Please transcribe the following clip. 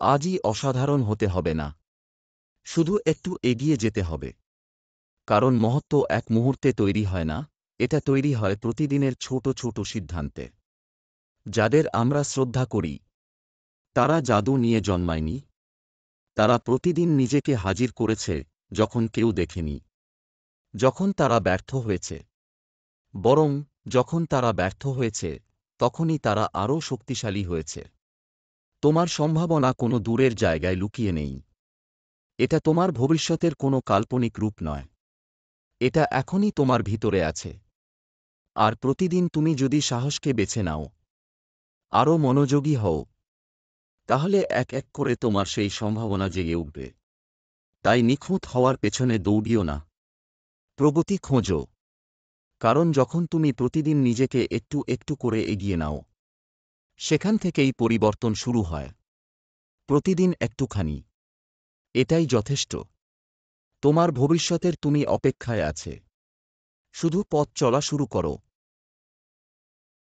আজই অসাধারণ হতে হবে না, শুধু একটু এগিয়ে যেতে হবে। কারণ মহত্ব এক মুহূর্তে তৈরি হয় না, এটা তৈরি হয় প্রতিদিনের ছোট ছোট সিদ্ধান্তে। যাদের আমরা শ্রদ্ধা করি, তারা জাদু নিয়ে জন্মায়নি। তারা প্রতিদিন নিজেকে হাজির করেছে যখন কেউ দেখেনি। যখন তারা ব্যর্থ হয়েছে, বরং যখন তারা ব্যর্থ হয়েছে, তখনই তারা আরও শক্তিশালী হয়েছে। তোমার সম্ভাবনা কোনো দূরের জায়গায় লুকিয়ে নেই। এটা তোমার ভবিষ্যতের কোনো কাল্পনিক রূপ নয়। এটা এখনই তোমার ভিতরে আছে। আর প্রতিদিন তুমি যদি সাহসকে বেছে নাও, আরও মনোযোগী হও, তাহলে এক এক করে তোমার সেই সম্ভাবনা জেগে উঠবে। তাই নিখুঁত হওয়ার পেছনে দৌড়িও না, প্রগতি খোঁজো। কারণ যখন তুমি প্রতিদিন নিজেকে একটু একটু করে এগিয়ে নাও, সেখান থেকেই পরিবর্তন শুরু হয়। প্রতিদিন একটুখানি, এটাই যথেষ্ট। তোমার ভবিষ্যতের তুমি অপেক্ষায় আছে। শুধু পথ চলা শুরু করো।